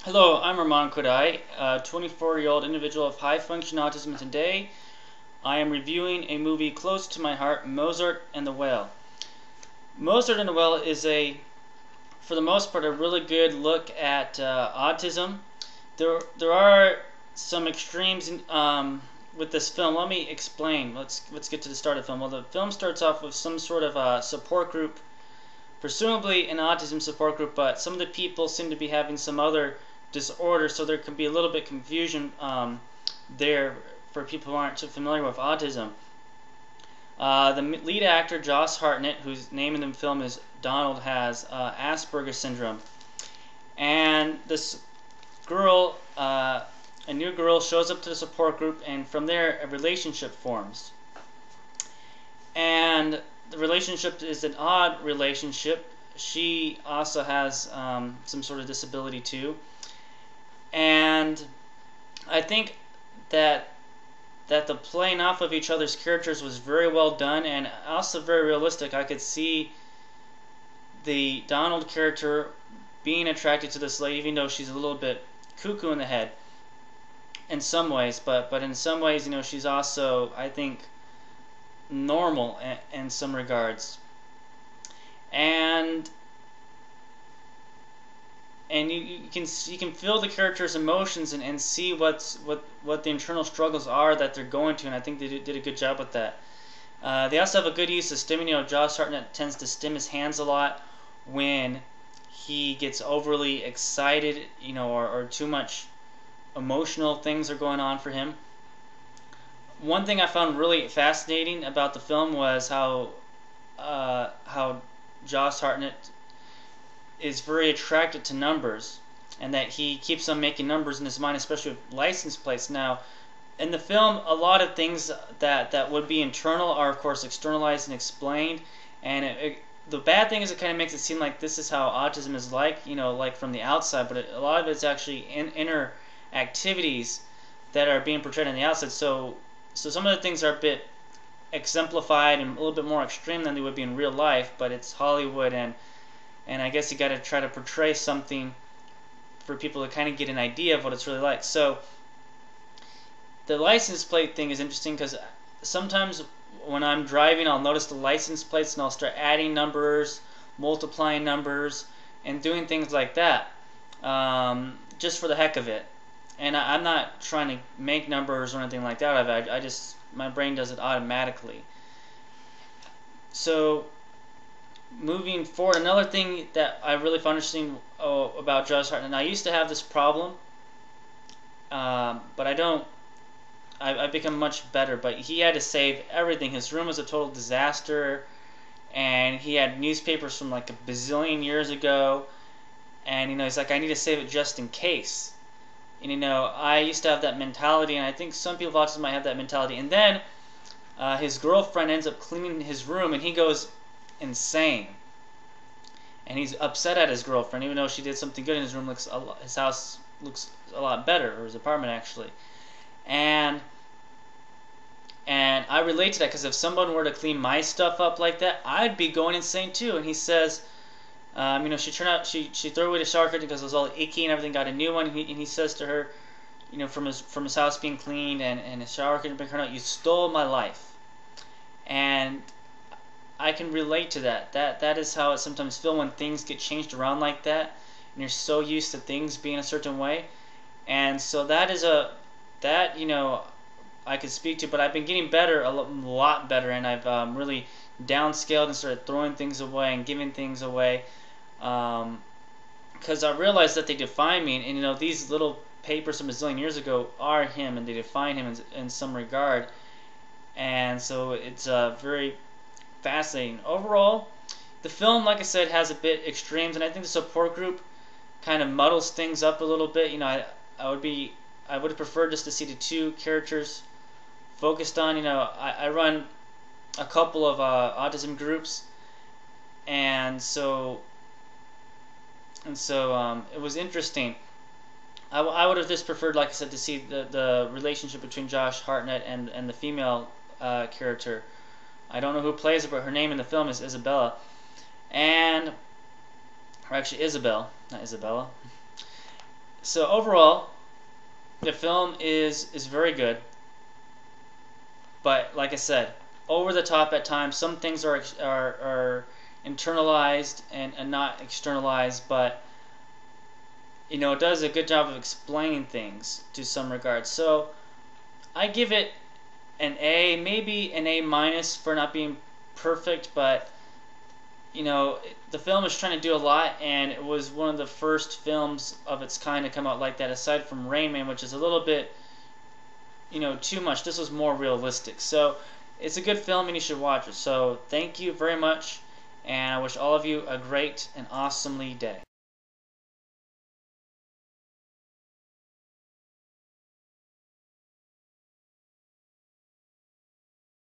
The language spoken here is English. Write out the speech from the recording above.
Hello, I'm Arman Khodaei, a 24-year-old individual of high-function autism, and today I am reviewing a movie close to my heart, Mozart and the Whale. Mozart and the Whale is for the most part, a really good look at autism. There are some extremes with this film. Let me explain. Let's get to the start of the film. Well, the film starts off with some sort of support group, presumably an autism support group, but some of the people seem to be having some other disorder, so there can be a little bit confusion there for people who aren't too familiar with autism. The lead actor, Josh Hartnett, whose name in the film is Donald, has Asperger's syndrome. And this girl, a new girl, shows up to the support group, and from there a relationship forms. And the relationship is an odd relationship. She also has some sort of disability too. And I think that the playing off of each other's characters was very well done and also very realistic. I could see the Donald character being attracted to this lady, even though she's a little bit cuckoo in the head in some ways, but in some ways, you know, she's also, I think, normal in some regards. And you can feel the characters' emotions and see what the internal struggles are that they're going to, and I think they did a good job with that. They also have a good use of stimming. You know, Josh Hartnett tends to stim his hands a lot when he gets overly excited, you know, or too much emotional things are going on for him. One thing I found really fascinating about the film was how Josh Hartnett is very attracted to numbers, and that he keeps on making numbers in his mind, especially with license plates. Now, in the film, a lot of things that would be internal are, of course, externalized and explained, and the bad thing is it kind of makes it seem like this is how autism is like, you know, like from the outside, but a lot of it's actually inner activities that are being portrayed on the outside. So some of the things are a bit exemplified and a little bit more extreme than they would be in real life, but it's Hollywood, and I guess you got to try to portray something for people to kind of get an idea of what it's really like. So the license plate thing is interesting because sometimes when I'm driving, I'll notice the license plates and I'll start adding numbers, multiplying numbers, and doing things like that, just for the heck of it. And I'm not trying to make numbers or anything like that. I just, my brain does it automatically. So moving forward, another thing that I really found interesting about Josh Hartnett, and I used to have this problem, but I don't. I've become much better. But he had to save everything. His room was a total disaster, and he had newspapers from like a bazillion years ago, and you know, he's like, I need to save it just in case. And you know, I used to have that mentality, and I think some people with autism might have that mentality. And then his girlfriend ends up cleaning his room, and he goes insane, and he's upset at his girlfriend, even though she did something good in his room. His house looks a lot better, or his apartment actually, and I relate to that because if someone were to clean my stuff up like that, I'd be going insane too. And he says, you know, she threw away the shower curtain because it was all icky and everything, got a new one, and he says to her, you know, from his house being cleaned and his shower curtain being turned out, you stole my life. And I can relate to that. That is how it sometimes feels when things get changed around like that, and you're so used to things being a certain way. And so that you know, I could speak to, but I've been getting better, a lot better, and I've really downscaled and started throwing things away and giving things away, because I realized that they define me, and you know, these little papers from a zillion years ago are him, and they define him in some regard. And so it's very fascinating. Overall, the film, like I said, has a bit extremes, and I think the support group kind of muddles things up a little bit. You know, I would have preferred just to see the two characters focused on. You know, I run a couple of autism groups, and so it was interesting. I would have just preferred, like I said, to see the relationship between Josh Hartnett and the female character. I don't know who plays her, but her name in the film is Isabella. And or actually Isabel, not Isabella. So overall, the film is very good, but like I said, over the top at times. Some things are internalized and not externalized, but you know, it does a good job of explaining things to some regards. So I give it an A, maybe an A minus for not being perfect, but you know, the film is trying to do a lot, and it was one of the first films of its kind to come out like that, aside from Rain Man, which is a little bit, you know, too much. This was more realistic. So it's a good film, and you should watch it. So thank you very much, and I wish all of you a great and awesomely day.